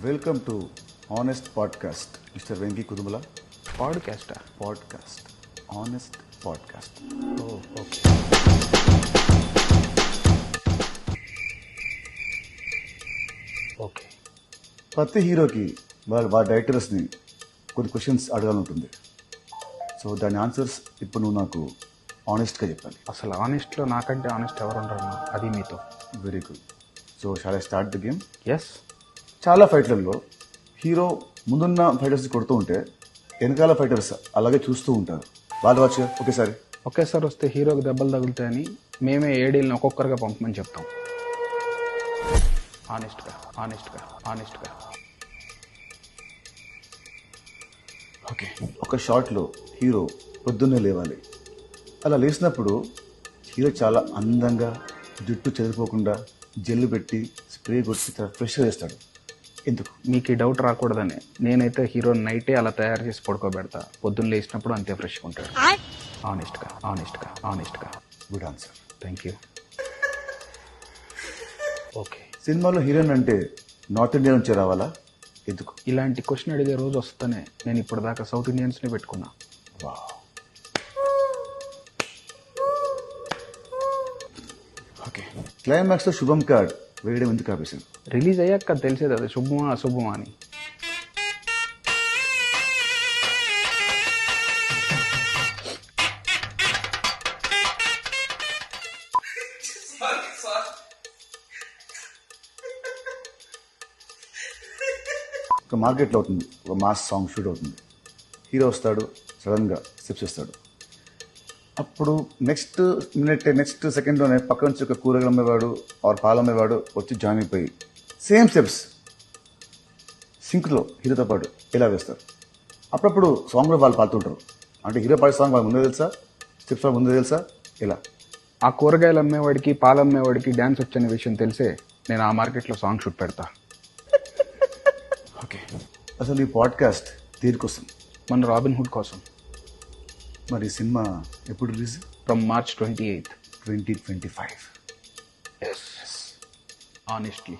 Welcome to honest podcast mister Venky Kudumula. పాడ్కాస్టా? Podcast, honest podcast. Okay. Okay. ప్రతి హీరోకి వాళ్ళ డైరెక్టర్స్ని కొన్ని క్వశ్చన్స్ అడగాలంటుంది. సో దాని ఆన్సర్స్ ఇప్పుడు నువ్వు నాకు ఆనెస్ట్గా చెప్పాలి. అసలు ఆనెస్ట్లో నాకంటే ఆనెస్ట్ ఎవరు ఉండరు, అది మీతో. Very good. So shall I start the game? Yes. చాలా ఫైట్లలో హీరో ముందున్న ఫైటర్స్ని కొడుతూ ఉంటే వెనకాల ఫైటర్స్ అలాగే చూస్తూ ఉంటారు. వాళ్ళు వచ్చి ఒకేసారి వస్తే హీరోకి దెబ్బలు తగులుతాయని మేమే ఏడీలను ఒక్కొక్కరుగా పంపమని చెప్తాం. ఆనెస్ట్గా. ఓకే. ఒక షాట్లో హీరో పొద్దున్నే లేవాలి. అలా లేచినప్పుడు హీరో చాలా అందంగా జుట్టు చెదిరిపోకుండా జెల్లు పెట్టి స్ప్రే కొట్టి చాలా ఫ్రెష్గా వేస్తాడు. ఎందుకు? మీకు ఈ డౌట్ రాకూడదని నేనైతే హీరో నైటే అలా తయారు చేసి పడుకోబెడతా. పొద్దున్న లేచినప్పుడు అంతే ఫ్రెష్గా ఉంటాడు. ఆనెస్ట్గా. Good answer. Thank you. Okay. సినిమాలో హీరోయిన్ అంటే నార్త్ ఇండియా నుంచి రావాలా? ఎందుకు? ఇలాంటి క్వశ్చన్ అడిగే రోజు వస్తేనే నేను ఇప్పటిదాకా సౌత్ ఇండియన్స్ని పెట్టుకున్నా. ఓకే. క్లైమాక్స్లో శుభం కార్డ్ వేయడం ఎందుకు ఆపేసింది? రిలీజ్ అయ్యాక తెలిసేది అది శుభమా అశుభమా అని. ఒక మార్కెట్లో అవుతుంది, ఒక మాస్ సాంగ్ షూట్ అవుతుంది. హీరో వస్తాడు, సడన్గా స్టెప్స్ ఇస్తాడు. అప్పుడు నెక్స్ట్ మినిట్ నెక్స్ట్ సెకండ్లోనే పక్క నుంచి ఒక కూరగాయలు అమ్మేవాడు ఆర్ పాలు అమ్మేవాడు వచ్చి జాయిన్ అయిపోయి సేమ్ స్టెప్స్ సింక్లో హీరోతో పాటు ఇలా వేస్తారు. అప్పుడప్పుడు సాంగ్లో వాళ్ళు పాడుతుంటారు. అంటే హీరో పాడే సాంగ్ వాళ్ళు ముందే తెలుసా, స్టెప్స్ వాళ్ళు ముందే తెలుసా? ఇలా ఆ కూరగాయలు అమ్మేవాడికి పాలు అమ్మేవాడికి డ్యాన్స్ వచ్చనే విషయం తెలిసే నేను ఆ మార్కెట్లో సాంగ్ షూట్ పెడతా. ఓకే. అసలు ఈ పాడ్కాస్ట్ దేనికోసం? మన రాబిన్ హుడ్ కోసం. మరి సినిమా ఎప్పుడు release? From March 28th, 2025. Yes. Honestly.